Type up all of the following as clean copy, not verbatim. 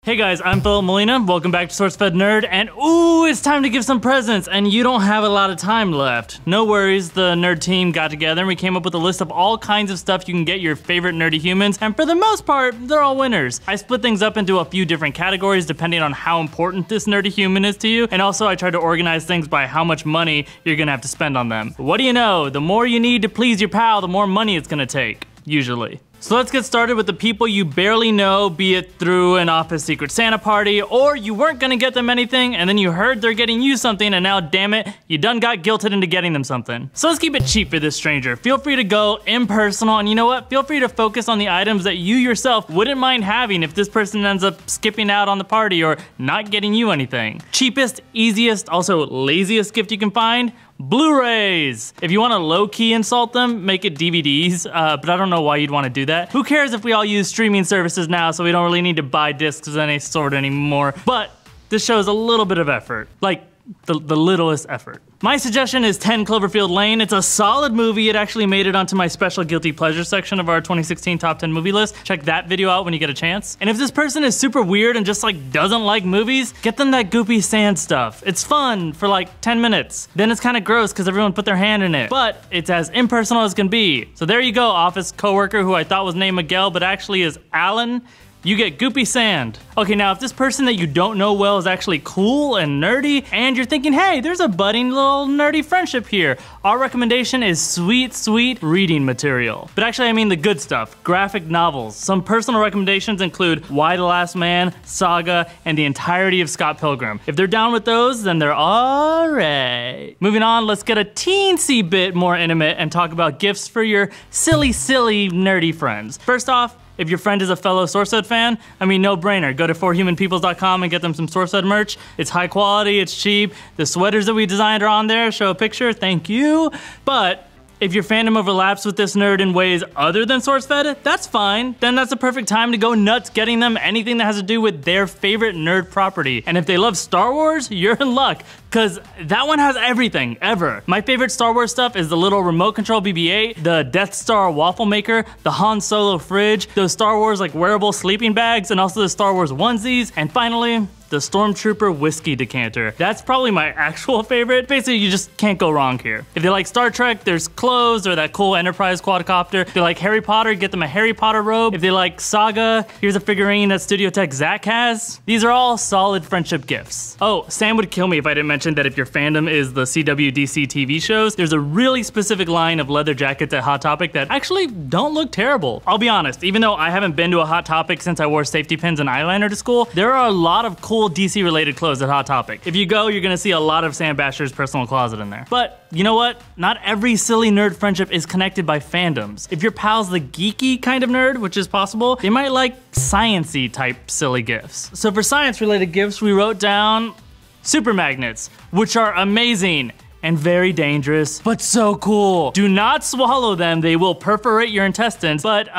Hey guys, I'm Philip Molina. Welcome back to SourceFedNERD, and ooh, it's time to give some presents, and you don't have a lot of time left. No worries, the nerd team got together and we came up with a list of all kinds of stuff you can get your favorite nerdy humans, and for the most part, they're all winners. I split things up into a few different categories depending on how important this nerdy human is to you, and also I tried to organize things by how much money you're gonna have to spend on them. What do you know? The more you need to please your pal, the more money it's gonna take, usually. So let's get started with the people you barely know, be it through an office Secret Santa party, or you weren't gonna get them anything, and then you heard they're getting you something, and now damn it, you done got guilted into getting them something. So let's keep it cheap for this stranger. Feel free to go impersonal, and you know what? Feel free to focus on the items that you yourself wouldn't mind having if this person ends up skipping out on the party or not getting you anything. Cheapest, easiest, also laziest gift you can find? Blu-rays! If you want to low-key insult them, make it DVDs, but I don't know why you'd want to do that. Who cares if we all use streaming services now, so we don't really need to buy discs of any sort anymore. But this shows a little bit of effort. Like, the littlest effort. My suggestion is 10 Cloverfield Lane. It's a solid movie. It actually made it onto my special guilty pleasure section of our 2016 top 10 movie list. Check that video out when you get a chance. And if this person is super weird and just like doesn't like movies, get them that goopy sand stuff. It's fun for like 10 minutes. Then it's kind of gross because everyone put their hand in it. But it's as impersonal as can be. So there you go, office coworker who I thought was named Miguel but actually is Alan. You get goopy sand. Okay, now if this person that you don't know well is actually cool and nerdy, and you're thinking, hey, there's a budding little nerdy friendship here, our recommendation is sweet, sweet reading material. But actually, I mean the good stuff, graphic novels. Some personal recommendations include Y the Last Man, Saga, and the entirety of Scott Pilgrim. If they're down with those, then they're all right. Moving on, let's get a teensy bit more intimate and talk about gifts for your silly, silly, nerdy friends. First off, if your friend is a fellow SourceFed fan, I mean, no brainer. Go to forhumanpeoples.com and get them some SourceFed merch. It's high quality, it's cheap. The sweaters that we designed are on there. Show a picture, thank you. But if your fandom overlaps with this nerd in ways other than SourceFed, that's fine. Then that's the perfect time to go nuts getting them anything that has to do with their favorite nerd property. And if they love Star Wars, you're in luck, because that one has everything, ever. My favorite Star Wars stuff is the little remote control BB-8, the Death Star waffle maker, the Han Solo fridge, those Star Wars like wearable sleeping bags, and also the Star Wars onesies, and finally, the Stormtrooper whiskey decanter. That's probably my actual favorite. Basically, you just can't go wrong here. If they like Star Trek, there's clothes or that cool Enterprise quadcopter. If they like Harry Potter, get them a Harry Potter robe. If they like Saga, here's a figurine that Studio Tech Zach has. These are all solid friendship gifts. Oh, Sam would kill me if I didn't mention that if your fandom is the CWDC TV shows, there's a really specific line of leather jackets at Hot Topic that actually don't look terrible. I'll be honest, even though I haven't been to a Hot Topic since I wore safety pins and eyeliner to school, there are a lot of cool DC related clothes at Hot Topic. If you go, you're gonna see a lot of Sam Basher's personal closet in there. But you know what? Not every silly nerd friendship is connected by fandoms. If your pal's the geeky kind of nerd, which is possible, they might like science-y type silly gifts. So for science related gifts, we wrote down super magnets, which are amazing and very dangerous, but so cool. Do not swallow them, they will perforate your intestines, but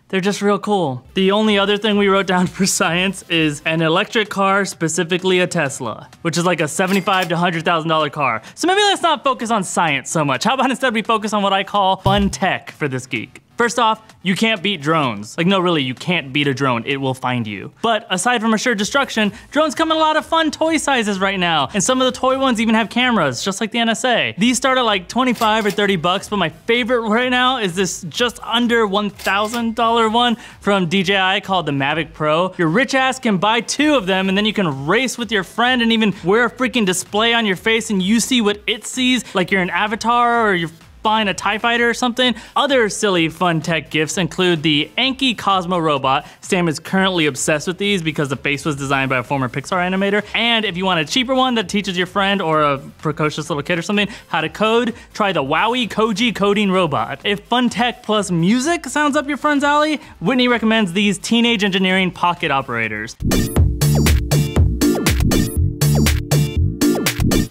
they're just real cool. The only other thing we wrote down for science is an electric car, specifically a Tesla, which is like a $75,000 to $100,000 car. So maybe let's not focus on science so much. How about instead we focus on what I call fun tech for this geek? First off, you can't beat drones. Like, no, really, you can't beat a drone. It will find you. But aside from assured destruction, drones come in a lot of fun toy sizes right now. And some of the toy ones even have cameras, just like the NSA. These start at like 25 or 30 bucks, but my favorite right now is this just under $1,000 one from DJI called the Mavic Pro. Your rich ass can buy 2 of them, and then you can race with your friend and even wear a freaking display on your face and you see what it sees, like you're an avatar or you're flying a TIE fighter or something. Other silly fun tech gifts include the Anki Cosmo robot. Sam is currently obsessed with these because the face was designed by a former Pixar animator. And if you want a cheaper one that teaches your friend or a precocious little kid or something how to code, try the Wowie Koji coding robot. If fun tech plus music sounds up your friend's alley, Whitney recommends these teenage engineering pocket operators.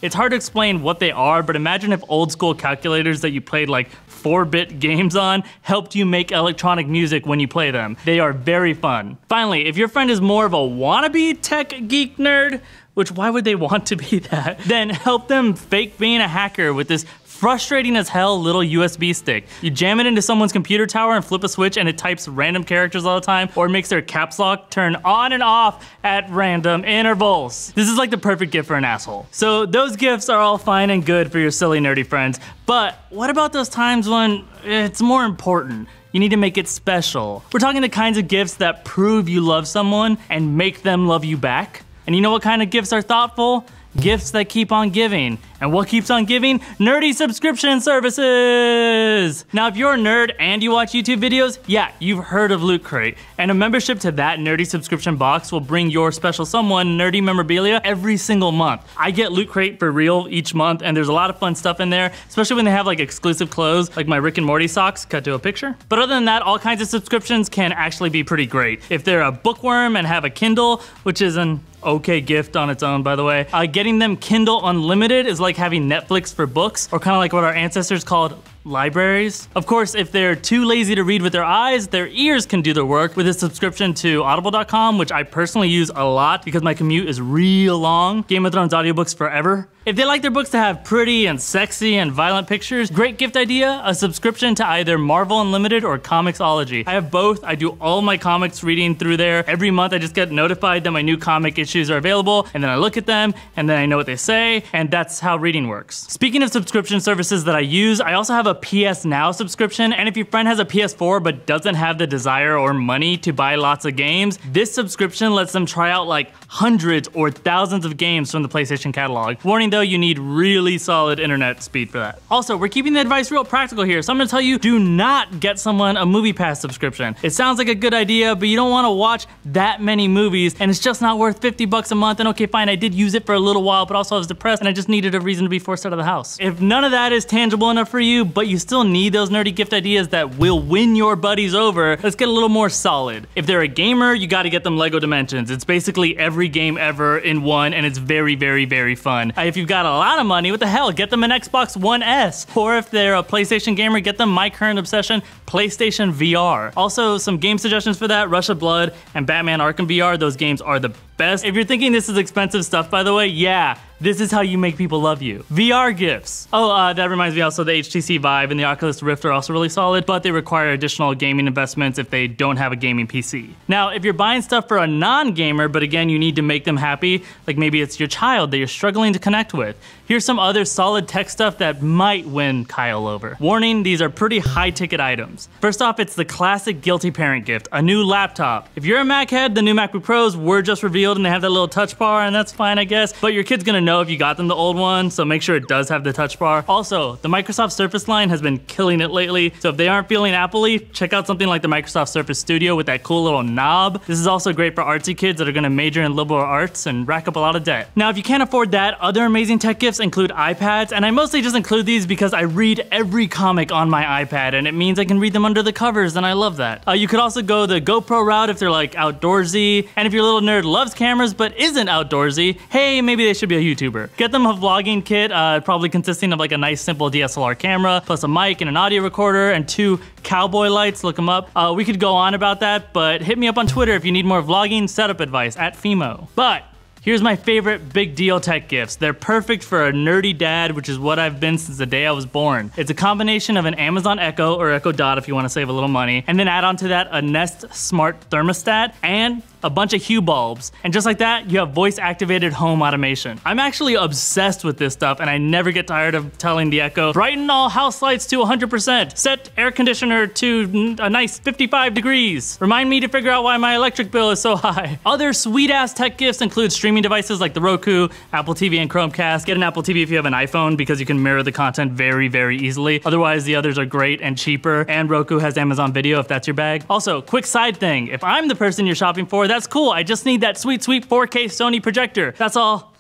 It's hard to explain what they are, but imagine if old school calculators that you played like 4-bit games on helped you make electronic music when you play them. They are very fun. Finally, if your friend is more of a wannabe tech geek nerd, which why would they want to be that? Then help them fake being a hacker with this frustrating as hell little USB stick. You jam it into someone's computer tower and flip a switch and it types random characters all the time, or it makes their caps lock turn on and off at random intervals. This is like the perfect gift for an asshole. So those gifts are all fine and good for your silly nerdy friends, but what about those times when it's more important? You need to make it special. We're talking the kinds of gifts that prove you love someone and make them love you back. And you know what kind of gifts are thoughtful? Gifts that keep on giving. And what keeps on giving? Nerdy subscription services! Now, if you're a nerd and you watch YouTube videos, yeah, you've heard of Loot Crate. And a membership to that nerdy subscription box will bring your special someone nerdy memorabilia every single month. I get Loot Crate for real each month, and there's a lot of fun stuff in there, especially when they have like exclusive clothes, like my Rick and Morty socks, cut to a picture. But other than that, all kinds of subscriptions can actually be pretty great. If they're a bookworm and have a Kindle, which is an okay gift on its own, by the way. Getting them Kindle Unlimited is like having Netflix for books, or kind of like what our ancestors called libraries. Of course, if they're too lazy to read with their eyes, their ears can do their work with a subscription to audible.com, which I personally use a lot because my commute is real long. Game of Thrones audiobooks forever. If they like their books to have pretty and sexy and violent pictures, great gift idea, a subscription to either Marvel Unlimited or Comixology. I have both. I do all my comics reading through there. Every month I just get notified that my new comic issues are available, and then I look at them, and then I know what they say, and that's how reading works. Speaking of subscription services that I use, I also have a PS Now subscription, and if your friend has a PS4 but doesn't have the desire or money to buy lots of games, this subscription lets them try out like hundreds or thousands of games from the PlayStation catalog. Warning though, you need really solid internet speed for that. Also, we're keeping the advice real practical here, so I'm gonna tell you, do not get someone a Movie Pass subscription. It sounds like a good idea, but you don't wanna watch that many movies, and it's just not worth 50 bucks a month, and okay, fine, I did use it for a little while, but also I was depressed, and I just needed a reason to be forced out of the house. If none of that is tangible enough for you, but you still need those nerdy gift ideas that will win your buddies over, let's get a little more solid. If they're a gamer, you gotta get them Lego Dimensions. It's basically every game ever in one, and it's very, very, very fun. If you've got a lot of money, what the hell, get them an Xbox One S. Or if they're a PlayStation gamer, get them my current obsession, PlayStation VR. Also, some game suggestions for that, Rush of Blood and Batman Arkham VR, those games are the best. If you're thinking this is expensive stuff, by the way, yeah, this is how you make people love you. VR gifts. Oh, that reminds me also, the HTC Vive and the Oculus Rift are also really solid, but they require additional gaming investments if they don't have a gaming PC. Now, if you're buying stuff for a non-gamer, but again, you need to make them happy, like maybe it's your child that you're struggling to connect with, here's some other solid tech stuff that might win Kyle over. Warning, these are pretty high-ticket items. First off, it's the classic guilty parent gift, a new laptop. If you're a Mac head, the new MacBook Pros were just revealed and they have that little touch bar, and that's fine, I guess, but your kid's gonna know if you got them the old one, so make sure it does have the touch bar. Also, the Microsoft Surface line has been killing it lately, so if they aren't feeling Apple-y, check out something like the Microsoft Surface Studio with that cool little knob. This is also great for artsy kids that are gonna major in liberal arts and rack up a lot of debt. Now, if you can't afford that, other amazing tech gifts include iPads, and I mostly just include these because I read every comic on my iPad, and it means I can read them under the covers, and I love that. You could also go the GoPro route if they're like outdoorsy, and if your little nerd loves cameras but isn't outdoorsy, hey, maybe they should be a YouTuber. Get them a vlogging kit, probably consisting of like a nice simple DSLR camera, plus a mic and an audio recorder, and 2 cowboy lights, look them up. We could go on about that, but hit me up on Twitter if you need more vlogging setup advice, @Fimo. But here's my favorite big deal tech gifts. They're perfect for a nerdy dad, which is what I've been since the day I was born. It's a combination of an Amazon Echo, or Echo Dot if you want to save a little money, and then add on to that a Nest Smart Thermostat, and a bunch of Hue bulbs. And just like that, you have voice-activated home automation. I'm actually obsessed with this stuff, and I never get tired of telling the Echo, brighten all house lights to 100%, set air conditioner to a nice 55 degrees. Remind me to figure out why my electric bill is so high. Other sweet-ass tech gifts include streaming devices like the Roku, Apple TV, and Chromecast. Get an Apple TV if you have an iPhone because you can mirror the content very, very easily. Otherwise, the others are great and cheaper, and Roku has Amazon Video if that's your bag. Also, quick side thing, if I'm the person you're shopping for, that's cool. I just need that sweet, sweet 4K Sony projector. That's all.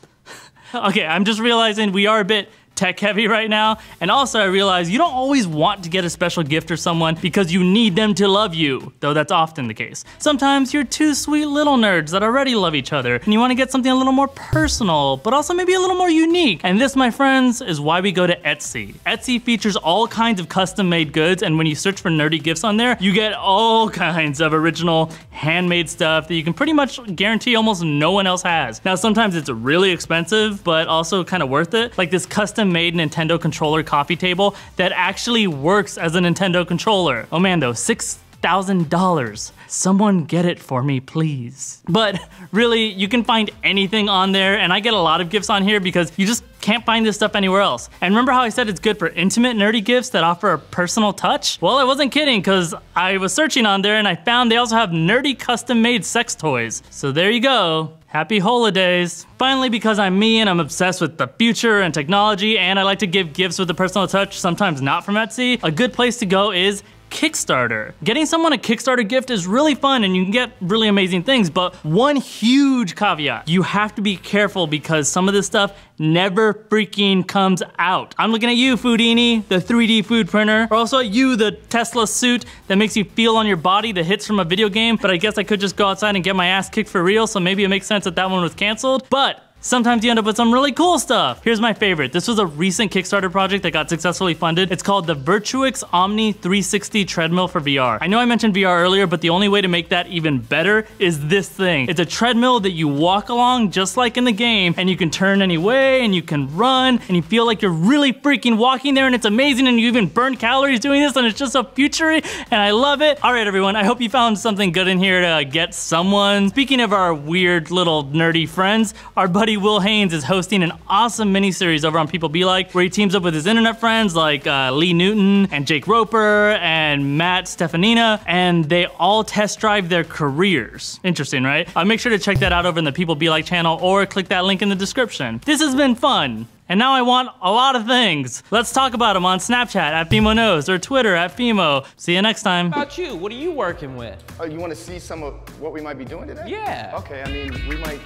Okay, I'm just realizing we are a bit tech heavy right now, and also I realize you don't always want to get a special gift for someone because you need them to love you, though that's often the case. Sometimes you're 2 sweet little nerds that already love each other, and you want to get something a little more personal, but also maybe a little more unique. And this, my friends, is why we go to Etsy. Etsy features all kinds of custom-made goods, and when you search for nerdy gifts on there, you get all kinds of original handmade stuff that you can pretty much guarantee almost no one else has. Now, sometimes it's really expensive, but also kind of worth it. Like this custom custom-made Nintendo controller coffee table that actually works as a Nintendo controller. Oh man though, $6,000. Someone get it for me, please. But really, you can find anything on there, and I get a lot of gifts on here because you just can't find this stuff anywhere else. And remember how I said it's good for intimate, nerdy gifts that offer a personal touch? Well, I wasn't kidding, because I was searching on there and I found they also have nerdy custom-made sex toys. So there you go. Happy holidays. Finally, because I'm me and I'm obsessed with the future and technology, and I like to give gifts with a personal touch, sometimes not from Etsy, a good place to go is Kickstarter. Getting someone a Kickstarter gift is really fun and you can get really amazing things, but one huge caveat, you have to be careful because some of this stuff never freaking comes out. I'm looking at you, Foodini, the 3D food printer, or also at you, the Tesla suit that makes you feel on your body the hits from a video game, but I guess I could just go outside and get my ass kicked for real, so maybe it makes sense that that one was canceled, but sometimes you end up with some really cool stuff. Here's my favorite. This was a recent Kickstarter project that got successfully funded. It's called the Virtuix Omni 360 treadmill for VR. I know I mentioned VR earlier, but the only way to make that even better is this thing. It's a treadmill that you walk along just like in the game, and you can turn any way, and you can run, and you feel like you're really freaking walking there, and it's amazing, and you even burn calories doing this, and it's just so futury, and I love it. All right, everyone, I hope you found something good in here to get someone. Speaking of our weird little nerdy friends, our buddy Will Haynes is hosting an awesome mini-series over on People Be Like, where he teams up with his internet friends like Lee Newton and Jake Roper and Matt Stefanina, and they all test drive their careers. Interesting, right? Make sure to check that out over in the People Be Like channel or click that link in the description. This has been fun. And now I want a lot of things. Let's talk about them on Snapchat at Fimo Knows or Twitter at Fimo. See you next time. How about you? What are you working with? Oh, you want to see some of what we might be doing today? Yeah. Okay, I mean, we might...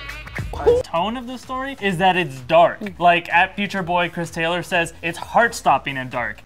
The tone of the story is that it's dark. Like at Future Boy, Chris Taylor says, it's heart-stopping and dark.